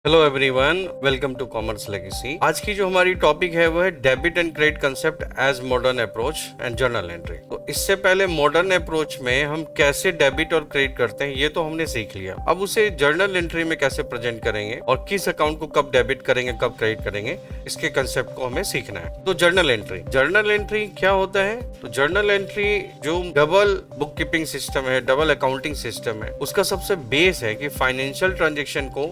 Hello everyone, welcome to commerce legacy. आज की जो हमारी टॉपिक है वो है debit and credit concept as modern approach and journal entry. तो इससे पहले मॉडर्न अप्रोच में हम कैसे डेबिट और क्रेडिट करते हैं ये तो हमने सीख लिया। अब उसे जर्नल एंट्री में कैसे प्रेजेंट करेंगे और किस अकाउंट को कब डेबिट करेंगे कब क्रेडिट करेंगे, इसके कंसेप्ट को हमें सीखना है। तो जर्नल एंट्री क्या होता है? तो जर्नल एंट्री जो डबल बुक कीपिंग सिस्टम है, डबल अकाउंटिंग सिस्टम है, उसका सबसे बेस है कि फाइनेंशियल ट्रांजेक्शन को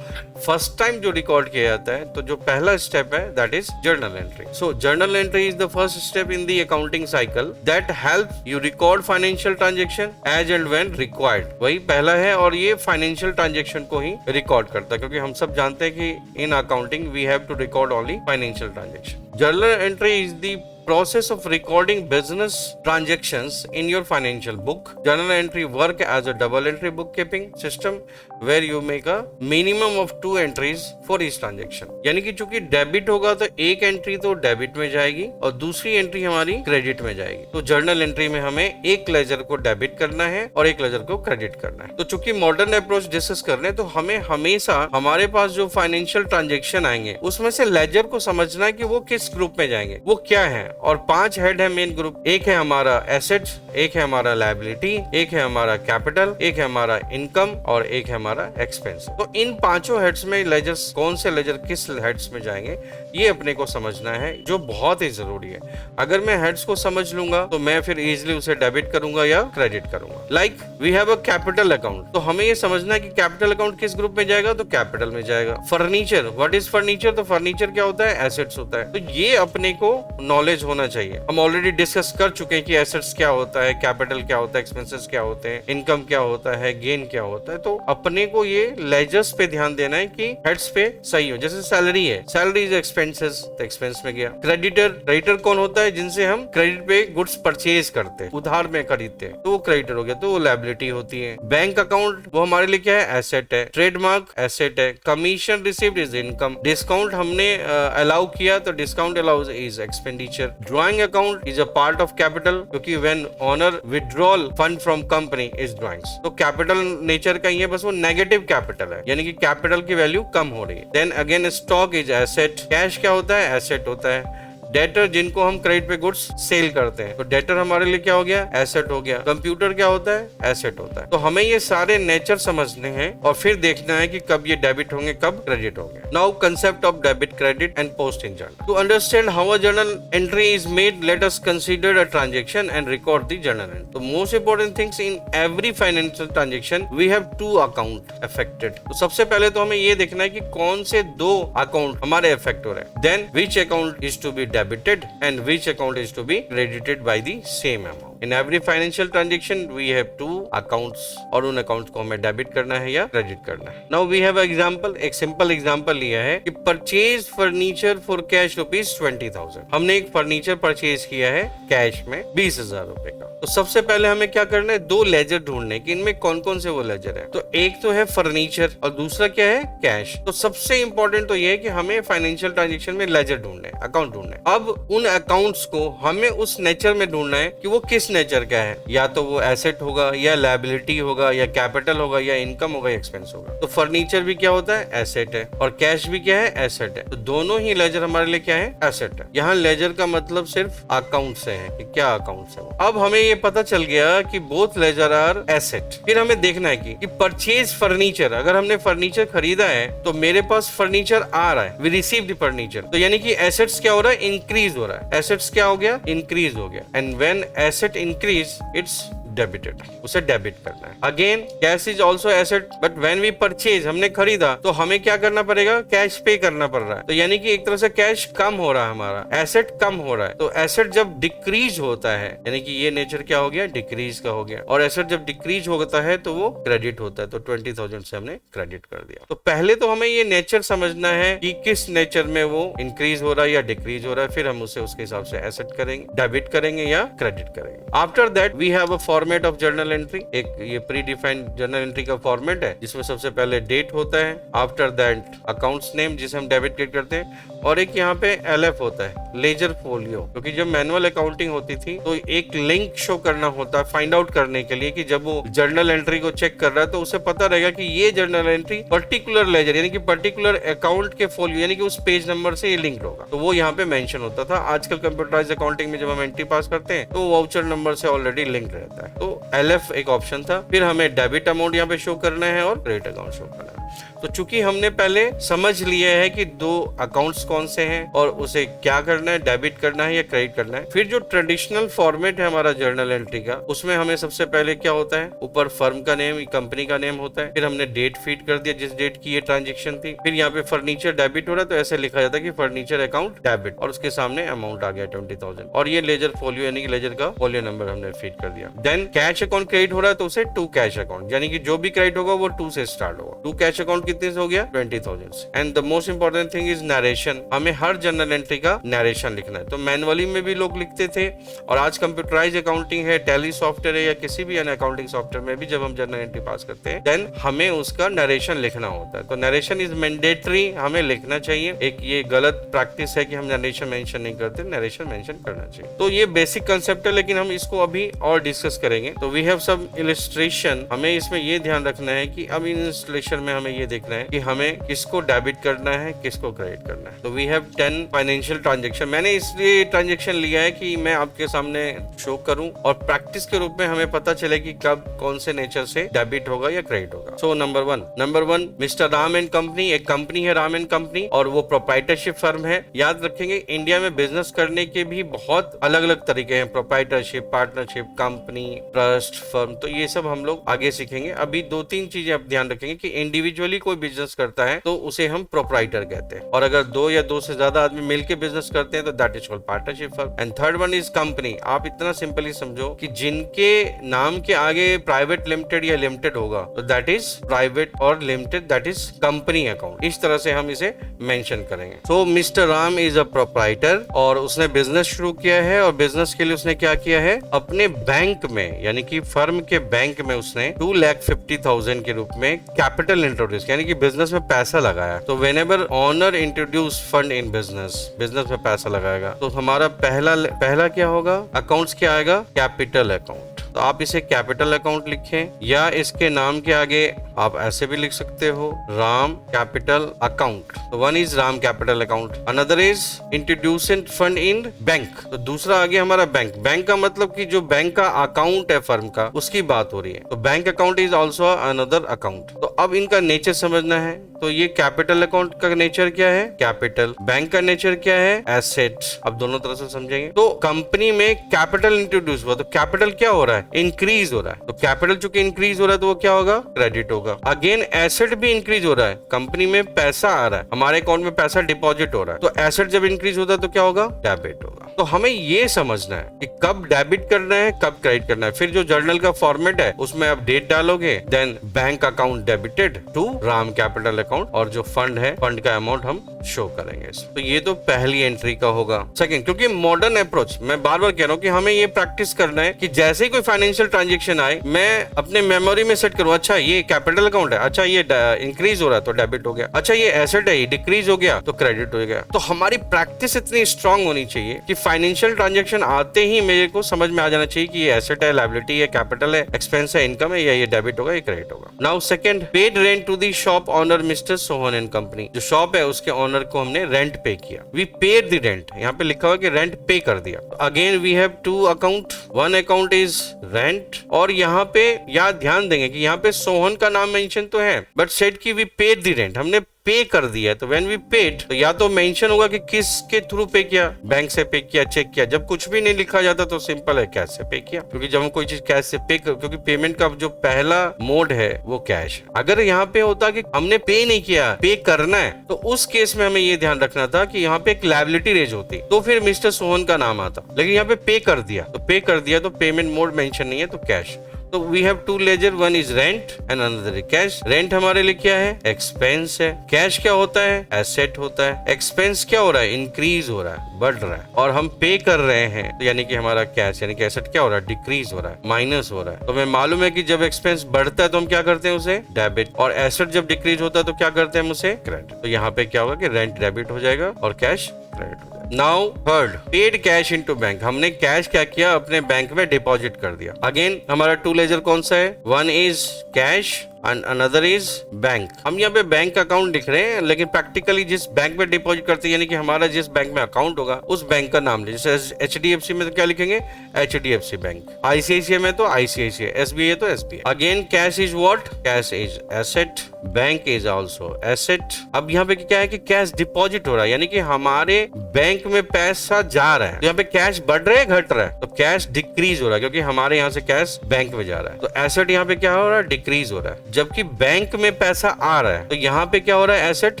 फर्स्ट टाइम जो रिकॉर्ड किया जाता है, तो जो पहला स्टेप है that is journal entry. So journal entry is the first step in the accounting cycle that help you record financial transaction as and when required. वही पहला है और ये फाइनेंशियल ट्रांजेक्शन को ही रिकॉर्ड करता है, क्योंकि हम सब जानते हैं कि in accounting we have to record only financial transaction. Journal entry is the process of recording business transactions in your financial book. Journal entry work as a double entry bookkeeping system where you make a minimum of 2 entries for each transaction. यानी कि चूंकि debit होगा तो एक entry तो debit में जाएगी और दूसरी एंट्री हमारी क्रेडिट में जाएगी। तो जर्नल एंट्री में हमें एक लेजर को डेबिट करना है और एक लेजर को क्रेडिट करना है। तो चूंकि मॉडर्न अप्रोच डिस्कस कर रहे हैं तो हमें हमेशा हमारे पास जो फाइनेंशियल ट्रांजेक्शन आएंगे उसमें से लेजर को समझना है कि वो किस ग्रुप में जाएंगे, वो क्या है। और 5 हेड है मेन ग्रुप। एक है हमारा एसेट्स, एक है हमारा लायबिलिटी, एक है हमारा कैपिटल, एक है हमारा इनकम और एक है हमारा एक्सपेंस। तो इन 5 हेड्स में लेजर्स, कौन से लेजर किस हेड्स में जाएंगे ये अपने को समझना है, जो बहुत ही जरूरी है। अगर मैं हेड्स को समझ लूंगा तो मैं फिर इजीली उसे डेबिट करूंगा या क्रेडिट करूंगा। Like we have a capital account, तो हमें ये समझना है कि कैपिटल अकाउंट किस ग्रुप में जाएगा, तो कैपिटल में जाएगा। Furniture, what is furniture? तो फर्नीचर क्या होता है? एसेट्स होता है। तो ये अपने को नॉलेज होना चाहिए। हम ऑलरेडी डिस्कस कर चुके हैं कि एसेट्स क्या होता है, कैपिटल क्या होता है, एक्सपेंसेस क्या होते हैं, इनकम क्या होता है, गेन क्या होता है। तो अपने को ये लेजर्स पे ध्यान देना है कि हेड्स पे सही हो। जैसे सैलरी है, सैलरी इज एक्सपेंसेस, तो एक्सपेंस में गया। क्रेडिटर कौन होता है? जिनसे हम क्रेडिट पे गुड्स परचेज करते हैं, उधार में खरीदते हैं, तो वो क्रेडिटर हो गया, तो वो लायबिलिटी होती है। बैंक अकाउंट वो हमारे लिए क्या है? एसेट है। ट्रेडमार्क एसेट है। Commission received is income. Discount हमने अलाउ किया तो discount allows is expenditure. Drawing account is a part of capital, क्योंकि when owner withdrawal fund from company is drawings. तो कैपिटल नेचर का ही है, बस वो नेगेटिव कैपिटल है, यानी कि कैपिटल की वैल्यू कम हो रही है। Then again stock is asset. Cash क्या होता है? एसेट होता है। डेटर, जिनको हम क्रेडिट पे गुड्स सेल करते हैं, तो डेटर हमारे लिए क्या हो गया? एसेट हो गया। कंप्यूटर क्या होता है? एसेट होता है। तो हमें ये सारे नेचर समझने हैं और फिर देखना है कि कब ये डेबिट होंगे कब क्रेडिट होंगे। Now concept of debit, credit and post in journal. To understand how a journal entry is made, let us consider a transaction and record the journal entry. तो most important things in every financial transaction we have 2 account affected. तो सबसे पहले तो हमें ये देखना है कि कौन से 2 अकाउंट हमारे अफेक्ट हो रहे हैं। Then which account is to be debited and which account is to be credited by the same amount. In every financial transaction we have 2 accounts और उन accounts को हमें डेबिट करना है या क्रेडिट करना है। Now we have example, एक सिंपल एग्जांपल लिया है कि परचेज फर्नीचर फॉर कैश ₹20,000। हमने एक फर्नीचर परचेज किया है कैश में 20,000 रुपए का। तो सबसे पहले हमें क्या करना है? 2 लेजर ढूंढने कि इनमें कौन कौन से वो लेजर है। तो एक तो है फर्नीचर और दूसरा क्या है? कैश। तो सबसे इंपॉर्टेंट तो ये है कि हमें फाइनेंशियल ट्रांजेक्शन में लेजर ढूंढने, अकाउंट ढूंढने। अब उन अकाउंट्स को हमें उस नेचर में ढूंढना है कि वो किस नेचर का है, या तो वो एसेट होगा या लायबिलिटी होगा या कैपिटल होगा या इनकम होगा या एक्सपेंस होगा। तो फर्नीचर भी क्या होता है? एसेट है। और कैश भी क्या है? एसेट है। तो दोनों ही लेजर हमारे लिए क्या है? एसेट है। यहाँ लेजर का मतलब सिर्फ अकाउंट से है कि क्या अकाउंट है। अब हमें ये पता चल गया कि बोथ लेजर आर एसेट। फिर हमें देखना है कि परचेज फर्नीचर, अगर हमने फर्नीचर खरीदा है तो मेरे पास फर्नीचर आ रहा है, वी रिसीव द फर्नीचर। तो यानी कि एसेट्स क्या हो रहा है? इंक्रीज हो रहा है। एसेट्स क्या हो गया? इंक्रीज हो गया। And when asset increase it's debited, उसे डेबिट करना है। Again cash is also asset, but when we purchase, हमने खरीदा तो हमें क्या करना पड़ेगा? कैश पे करना पड़ रहा है। तो यानी कि एक तरह से कैश कम हो रहा है, हमारा एसेट कम हो रहा है। तो एसेट जब डिक्रीज होता है, यानी कि ये नेचर क्या हो गया? डिक्रीज का हो गया। और एसेट जब डिक्रीज होता है तो वो क्रेडिट होता है। तो 20,000 से हमने क्रेडिट कर दिया। तो पहले तो हमें ये नेचर समझना है कि किस नेचर में वो इंक्रीज हो रहा है या डिक्रीज हो रहा है, फिर हम उसे उसके हिसाब से एसेट करेंगे, डेबिट करेंगे या क्रेडिट करेंगे। After that we have a format of journal entry. एक ये प्री डिफाइंड जर्नल एंट्री का फॉर्मेट है जिसमें सबसे पहले डेट होता है। आफ्टर दैट अकाउंट्स नेम जिसे हम डेबिट क्रेडिट करते हैं। और एक यहाँ पे LF होता है, लेजर फोलियो, क्योंकि जब मैनुअल अकाउंटिंग होती थी तो एक लिंक शो करना होता है फाइंड आउट करने के लिए कि जब वो जर्नल एंट्री को चेक कर रहा है तो उसे पता रहेगा कि ये जर्नल एंट्री पर्टिकुलर लेजर यानी कि पर्टिकुलर अकाउंट के फोलियो यानी कि उस पेज नंबर से ये लिंक्ड होगा, तो वो यहाँ पे मेंशन होता था। आजकल कंप्यूटराइज अकाउंटिंग में जब हम एंट्री पास करते हैं तो वाउचर नंबर से ऑलरेडी लिंक रहता है। तो LF एक ऑप्शन था। फिर हमें डेबिट अमाउंट यहाँ पे शो करना है और क्रेडिट अकाउंट शो करना है। तो चूंकि हमने पहले समझ लिया है कि दो अकाउंट्स कौन से हैं और उसे क्या करना है, डेबिट करना है या क्रेडिट करना है, फिर जो ट्रेडिशनल फॉर्मेट है हमारा जर्नल एंट्री का, उसमें हमें सबसे पहले क्या होता है, ऊपर फर्म का नेम, कंपनी का नेम होता है। फिर हमने डेट फीड कर दिया जिस डेट की ये ट्रांजेक्शन थी। फिर यहाँ पे फर्नीचर डेबिट हो रहा है तो ऐसे लिखा जाता है कि फर्नीचर अकाउंट डेबिट और उसके सामने अमाउंट आ गया 20,000 और ये लेजर फोलियो यानी कि लेजर का फोलियो नंबर हमने फीड कर दिया। देन कैश अकाउंट क्रेडिट हो रहा है तो उसे टू कैश अकाउंट यानी कि जो भी क्रेडिट होगा वो 2 से स्टार्ट होगा। टू कैश अकाउंट कितने से हो गया, 20,000। And the most important thing is narration. हमें हर जर्नल एंट्री का नरेशन लिखना है। तो मैनुअली में भी लोग लिखते थे और आज कंप्यूटराइज अकाउंटिंग है, टैली सॉफ्टवेयर है या किसी भी अन्य अकाउंटिंग सॉफ्टवेयर में भी जब हम जर्नल एंट्री पास करते हैं देन हमें उसका नरेशन लिखना होता है। तो नरेशन इज मैंडेटरी, हमें लिखना चाहिए। एक ये गलत प्रैक्टिस है कि हम नरेशन मेंशन नहीं करते, नरेशन मेंशन करना चाहिए। तो ये बेसिक कंसेप्ट है लेकिन हम इसको अभी और डिस्कस करेंगे। तो वी हैव सम इलस्ट्रेशन। हमें इसमें ये ध्यान रखना है कि अब इन इलस्ट्रेशन में हमें ये देखना है कि हमें किसको डेबिट करना है, किसको क्रेडिट करना है। तो वी हैव 10 फाइनेंशियल ट्रांजैक्शन। मैंने इसलिए ट्रांजैक्शन लिया है कि मैं आपके सामने शो करूं और प्रैक्टिस के रूप में हमें पता चले कि कब कौन से नेचर से डेबिट होगा या क्रेडिट होगा। So number one mister Ram and company. एक कंपनी है राम एंड कंपनी और वो प्रोप्राइटरशिप फर्म है। याद रखेंगे इंडिया में बिजनेस करने के भी बहुत अलग अलग तरीके हैं, proprietorship, partnership, company, trust, firm. तो ये सब हम लोग आगे सीखेंगे। अभी 2-3 चीजें आप ध्यान रखेंगे कि इंडिविजुअली कोई बिजनेस करता है तो उसे हम प्रोप्राइटर कहते हैं और अगर 2 या 2 से ज्यादा आदमी मिलकर बिजनेस करते हैं तो that is called partnership firm. And third one is company. आप इतना सिंपली समझो कि जिनके नाम के आगे प्राइवेट लिमिटेड या लिमिटेड होगा तो that is private or limited, that is company account. इस तरह से हम इसे मेंशन करेंगे। So mister Ram is a proprietor और उसने बिजनेस शुरू किया है और बिजनेस के लिए उसने क्या किया है, अपने बैंक में यानी कि फर्म के बैंक में उसने 2,50,000 के रूप में कैपिटल इंट्रोड्यूस यानी कि बिजनेस में पैसा लगाया। तो whenever owner introduce fund in business में पैसा लगाएगा तो हमारा पहला क्या होगा, अकाउंट्स क्या आएगा, कैपिटल अकाउंट। तो आप इसे कैपिटल अकाउंट लिखें या इसके नाम के आगे आप ऐसे भी लिख सकते हो, राम कैपिटल अकाउंट। तो one is Ram capital account, another is introducing fund in bank. तो दूसरा आ गया हमारा बैंक। बैंक का मतलब कि जो बैंक का अकाउंट है फर्म का उसकी बात हो रही है। तो bank account is also another account. तो अब इनका नेचर समझना है। तो ये कैपिटल अकाउंट का नेचर क्या है, कैपिटल। बैंक का नेचर क्या है, एसेट। अब दोनों तरह से समझेंगे। तो कंपनी में कैपिटल इंट्रोड्यूस हुआ तो कैपिटल क्या हो रहा है, इंक्रीज हो रहा है। तो कैपिटल चूंकि इंक्रीज हो रहा है तो वो क्या होगा, क्रेडिट होगा। अगेन एसेट भी इंक्रीज हो रहा है, कंपनी में पैसा आ रहा है, हमारे अकाउंट में पैसा डिपॉजिट हो रहा है। तो एसेट जब इंक्रीज होता है तो क्या होगा, डेबिट होगा। तो हमें ये समझना है कि कब डेबिट करना है, कब क्रेडिट करना है। फिर जो जर्नल का फॉर्मेट है उसमें आप डेट डालोगे, then bank account debited to Ram capital account और जो फंड है फंड का अमाउंट हम शो करेंगे। तो ये तो पहली एंट्री का होगा। सेकंड, क्योंकि मॉडर्न अप्रोच, मैं बार बार कह रहा हूँ कि हमें ये प्रैक्टिस करना है कि जैसे ही कोई फाइनेंशियल ट्रांजैक्शन आए मैं अपने मेमोरी में सेट करूँ, अच्छा ये कैपिटल अकाउंट है, अच्छा ये इंक्रीज हो रहा है तो डेबिट हो गया, अच्छा ये एसेट है, ये डिक्रीज हो गया तो क्रेडिट हो गया। तो हमारी प्रैक्टिस इतनी स्ट्रांग होनी चाहिए कि फाइनेंशियल ट्रांजैक्शन आते ही मेरे को समझ में आ जाना चाहिए कि ये एसेट है, लायबिलिटी है, कैपिटल है, एक्सपेंस है, इनकम है, या ये डेबिट होगा, ये क्रेडिट होगा। Now second, paid rent to the shop owner mister Sohan and company. जो शॉप है उसके ओनर को हमने रेंट पे किया, वी पेड द रेंट। यहाँ पे लिखा हुआ कि रेंट पे कर दिया। Again we have 2 account, one account is rent और यहाँ पे याद ध्यान देंगे कि यहाँ पे सोहन का नाम मेंशन तो है बट सेड कि वी पेड द रेंट, हमने पे कर दिया। तो व्हेन वी पेड तो या तो मेंशन होगा कि किसके थ्रू पे किया, बैंक से पे किया, चेक किया। जब कुछ भी नहीं लिखा जाता तो सिंपल है कैश से पे किया, क्योंकि जब हम कोई चीज कैश से पे क्योंकि पेमेंट का जो पहला मोड है वो कैश है। अगर यहाँ पे होता कि हमने पे नहीं किया, पे करना है, तो उस केस में हमें ये ध्यान रखना था कि यहाँ पे एक लायबिलिटी रेज होती तो फिर मिस्टर सोहन का नाम आता। लेकिन यहाँ पे कर दिया तो पे कर दिया तो पेमेंट मोड मेंशन नहीं है तो कैश। तो we have two ledger, one is rent and another is cash. Rent हमारे लिए क्या है? एक्सपेंस है। कैश क्या होता है? एसेट होता है। एक्सपेंस क्या हो रहा है? इंक्रीज हो रहा है, बढ़ रहा है, और हम पे कर रहे हैं, तो यानी कि हमारा कैश यानी कि एसेट क्या हो रहा है? डिक्रीज हो रहा है, माइनस हो रहा है। तो हमें मालूम है कि जब एक्सपेंस बढ़ता है तो हम क्या करते हैं? उसे डेबिट, और एसेट जब डिक्रीज होता है तो क्या करते हैं? हम उसे क्रेडिट। तो यहाँ पे क्या होगा कि रेंट डेबिट हो जाएगा और कैश क्रेडिट हो जाएगा। Now third, paid cash into bank. हमने कैश क्या किया? अपने बैंक में डिपॉजिट कर दिया। अगेन हमारा टू लेजर कौन सा है? One is cash and another is bank. हम यहाँ पे बैंक अकाउंट लिख रहे हैं, लेकिन प्रैक्टिकली जिस बैंक में डिपॉजिट करते हैं, यानी कि हमारा जिस बैंक में अकाउंट होगा उस बैंक का नाम ले। जैसे HDFC में तो क्या लिखेंगे? HDFC bank. ICICI में तो ICICI, SBI तो SBI। Again cash is what? Cash is asset, bank is also asset. अब यहाँ पे क्या है कि कैश डिपॉजिट हो रहा है, यानी कि हमारे बैंक में पैसा जा रहा है। तो यहाँ पे कैश बढ़ रहा है, घट रहा है? तो कैश डिक्रीज हो रहा है, क्योंकि हमारे यहाँ से कैश बैंक में जा रहा है। तो एसेट यहाँ पे क्या हो रहा है? डिक्रीज हो रहा है। जबकि बैंक में पैसा आ रहा है, तो यहाँ पे क्या हो रहा है? एसेट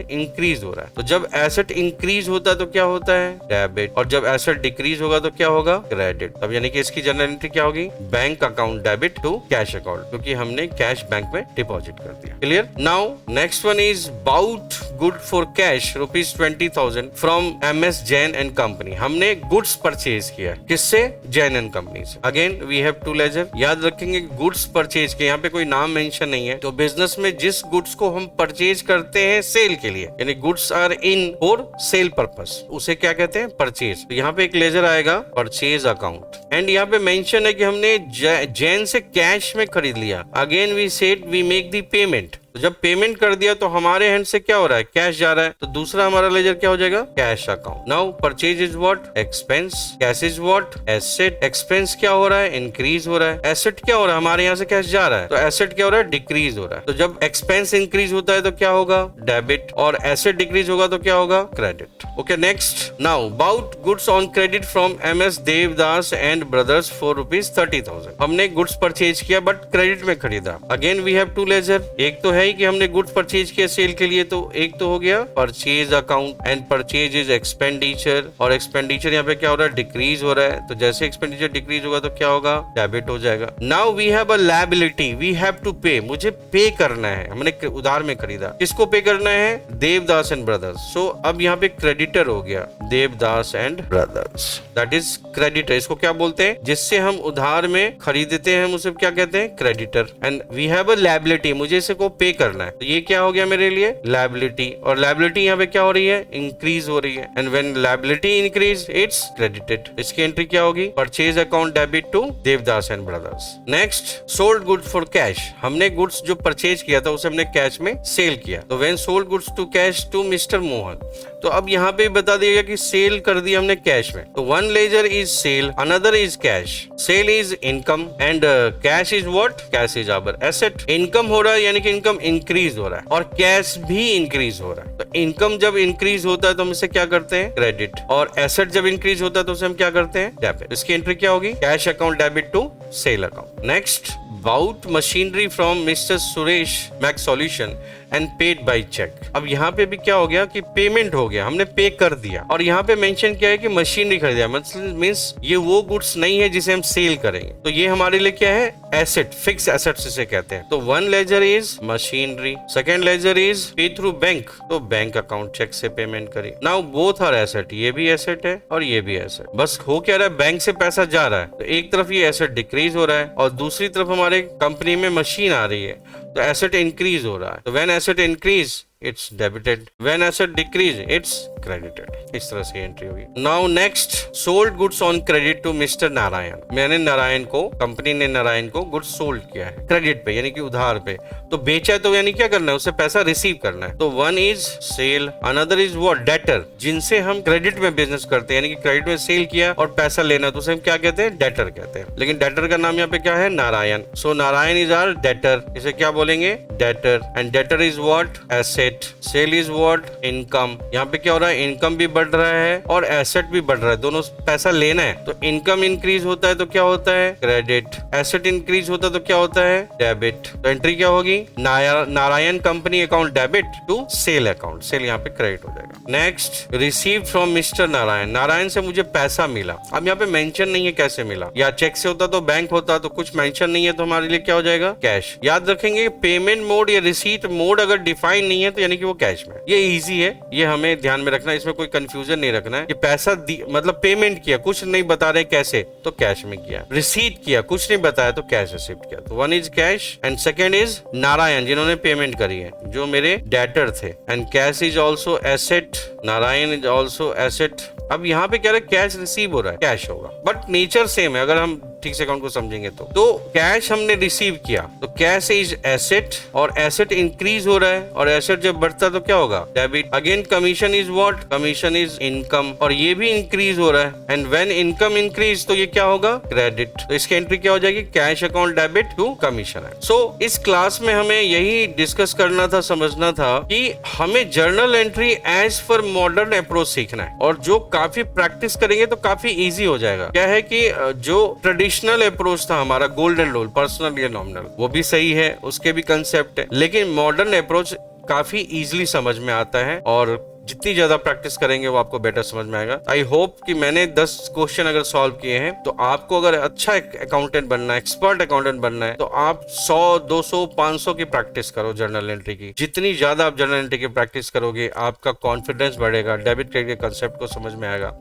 इंक्रीज हो रहा है। तो जब एसेट इंक्रीज होता है तो क्या होता है? डेबिट। और जब एसेट डिक्रीज होगा तो क्या होगा? क्रेडिट। अब यानी कि इसकी जनरल एंट्री क्या होगी? Bank account debit to cash account, क्योंकि हमने कैश बैंक में डिपॉजिट कर दिया। Clear? Now next one is bought good for cash ₹20,000 from MS Jain and company. हमने गुड्स परचेज किया। किससे? जैन एंड कंपनी से। Again we have two ledger. याद रखेंगे गुड्स परचेज के, यहाँ पे कोई नाम मेंशन नहीं है। तो बिजनेस में जिस गुड्स को हम परचेज करते हैं सेल के लिए, यानी goods are in for sale purpose, उसे क्या कहते हैं? परचेज। तो यहाँ पे एक लेजर आएगा परचेज अकाउंट, एंड यहाँ पे मेंशन है कि हमने जैन से कैश में खरीद लिया। Again we said we make the payment. तो जब पेमेंट कर दिया तो हमारे हैंड से क्या हो रहा है? कैश जा रहा है। तो दूसरा हमारा लेजर क्या हो जाएगा? Cash account. Now purchase is what? Expense. Cash is what? Asset. Expense क्या हो रहा है? इंक्रीज हो रहा है। एसेट क्या हो रहा है? हमारे यहाँ से कैश जा रहा है, तो एसेट क्या हो रहा है? डिक्रीज हो रहा है। तो जब एक्सपेंस इंक्रीज होता है तो क्या होगा? डेबिट। और एसेट डिक्रीज होगा तो क्या होगा? Credit. Okay, next. Now bought goods on credit from MS Devdas and brothers for ₹30,000। हमने गुड्स परचेज किया बट क्रेडिट में खरीदा। Again we have two ledger. एक तो है कि हमने गुड्स परचेज किया सेल के लिए, तो एक तो हो गया purchase account, and purchase is expenditure, और एक्सपेंडिचर यहाँ पे क्या हो रहा है? डिक्रीज हो रहा है। तो जैसे एक्सपेंडिचर डिक्रीज होगा तो क्या होगा? डेबिट हो जाएगा। Now we have a liability, we have to pay. मुझे पे करना है, हमने उधार में खरीदा। किसको पे करना है? Devdas and brothers. सो अब यहाँ पे क्रेडिटर हो गया, Devdas and brothers, that is creditor. इसको क्या बोलते हैं? जिससे हम उधार में खरीदते हैं, हम उसे क्या कहते हैं? Creditor. And we have a liability, मुझे इसे को पे करना है, तो ये क्या हो गया मेरे लिए? लायबिलिटी। और लायबिलिटी यहाँ पे क्या हो रही है? इंक्रीज हो रही है। And when liability increase it's credited. इसकी एंट्री क्या होगी? Purchase account debit to Devdas and brothers. Next, sold good for cash. हमने गुड्स जो परचेज किया था उसे हमने कैश में सेल किया। तो when sold goods to cash to mister Mohan. तो अब यहाँ पे बता दिया कि सेल कर दिया हमने कैश में। तो one ledger is sale, another is cash. Sale is income and cash is what? Cash is our asset. Income हो रहा है यानी कि इनकम इंक्रीज हो रहा है, और कैश भी इंक्रीज हो रहा है। तो इनकम जब इंक्रीज होता है तो हम इसे क्या करते हैं? क्रेडिट। और एसेट जब इंक्रीज होता है तो उसे हम क्या करते हैं? डेबिट। इसकी एंट्री क्या होगी? Cash account debit to sale account. Next, bought machinery from mister Suresh Mac solution and paid by cheque. अब यहाँ पे भी क्या हो गया कि पेमेंट हो गया, हमने पे कर दिया, और यहाँ पे मेंशन किया है कि मशीनरी खरीदा। मतलब मींस ये वो गुड्स नहीं है जिसे हम सेल करेंगे, तो ये हमारे लिए क्या है? एसेट, फिक्स एसेट्स इसे कहते हैं। तो one ledger is machinery, second ledger is pay through bank, तो बैंक अकाउंट चेक से पेमेंट करी। नाउ बोथ आर एसेट, ये भी एसेट है और ये भी एसेट। बस हो क्या रहा है? बैंक से पैसा जा रहा है, तो एक तरफ ये एसेट डिक्रीज हो रहा है और दूसरी तरफ हमारे कंपनी में मशीन आ रही है, तो एसेट इंक्रीज हो रहा है। तो when asset increase it's debited, when asset decrease it's credited. इस तरह से एंट्री होगी। Now next, sold goods on credit to mister Narayan. मैंने नारायण को, कंपनी ने नारायण को गुड्स सोल्ड किया है क्रेडिट पे, यानी कि उधार पे। तो बेचा है तो यानी क्या करना है? उसे पैसा रिसीव करना है। तो one is sale, another is what? Debtor. जिनसे हम क्रेडिट में बिजनेस करते हैं, यानी कि क्रेडिट में सेल किया और पैसा लेना, तो उसे हम क्या कहते हैं? डेटर कहते हैं। लेकिन डेटर का नाम यहाँ पे क्या है? Narayan. So Narayan is our debtor, इसे क्या बोलेंगे? Debtor. And debtor is what? Asset. Asset, sale is what, income. यहाँ पे क्या हो रहा है, इनकम भी बढ़ रहा है और एसेट भी बढ़ रहा है, दोनों पैसा लेना है। तो इनकम इंक्रीज होता है तो क्या होता है, क्रेडिट। एसेट इंक्रीज होता है तो क्या होता है, डेबिट। तो एंट्री क्या होगी, Narayan company account debit to sale account, sale यहाँ पे क्रेडिट हो जाएगा। Next, receive from mister Narayan, Narayan से मुझे पैसा मिला। अब यहाँ पे मेंशन नहीं है कैसे मिला, या चेक से होता तो बैंक होता, तो कुछ मेंशन नहीं है तो हमारे लिए क्या हो जाएगा, कैश। याद रखेंगे पेमेंट मोड या रिसीट मोड अगर डिफाइन नहीं है तो यानी कि वो कैश में। ये इजी है, ये हमें ध्यान में रखना है, इसमें कोई कंफ्यूजन नहीं रखना है कि पैसा मतलब पेमेंट किया, कुछ नहीं बता रहे कैसे, तो कैश में किया। रिसीट किया, कुछ नहीं बताया तो कैश रिसीट किया। तो one is cash and second is Narayan जिन्होंने पेमेंट करी है, जो मेरे डेटर थे। And cash is also asset, Narayan is also asset. अब यहाँ पे क्या है, कैश रिसीव हो रहा है, कैश होगा, बट नेचर सेम है अगर हम ठीक से अकाउंट को समझेंगे तो कैश हमने रिसीव किया तो कैश इज एसेट, और एसेट इंक्रीज हो रहा है, और एसेट जब बढ़ता है तो क्या होगा, debit. Again commission is what, commission is income, और ये भी इंक्रीज हो रहा है। एंड व्हेन इनकम इंक्रीज तो ये क्या होगा, क्रेडिट। तो इसकी एंट्री क्या हो जाएगी, cash account debit to commission है। सो इस क्लास में हमें यही डिस्कस करना था, समझना था कि हमें जर्नल एंट्री एज पर मॉडर्न अप्रोच सीखना है, और जो काफी प्रैक्टिस करेंगे तो काफी इजी हो जाएगा। क्या है कि जो ट्रेडिशनल अप्रोच था हमारा गोल्डन रूल, पर्सनल या नॉमिनल, वो भी सही है, उसके भी कंसेप्ट है, लेकिन मॉडर्न अप्रोच काफी इजीली समझ में आता है, और जितनी ज्यादा प्रैक्टिस करेंगे वो आपको बेटर समझ में आएगा। आई होप कि मैंने 10 क्वेश्चन अगर सॉल्व किए हैं तो आपको अगर अच्छा अकाउंटेंट बनना है, एक्सपर्ट अकाउंटेंट बनना है, तो आप 100, 200, 500 की प्रैक्टिस करो जर्नल एंट्री की। जितनी ज्यादा आप जर्नल एंट्री की प्रैक्टिस करोगे आपका कॉन्फिडेंस बढ़ेगा, डेबिट क्रेडिट के कंसेप्ट को समझ में आएगा,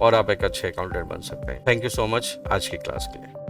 और आप एक अच्छे अकाउंटेंट बन सकते हैं। थैंक यू सो मच आज की क्लास के लिए।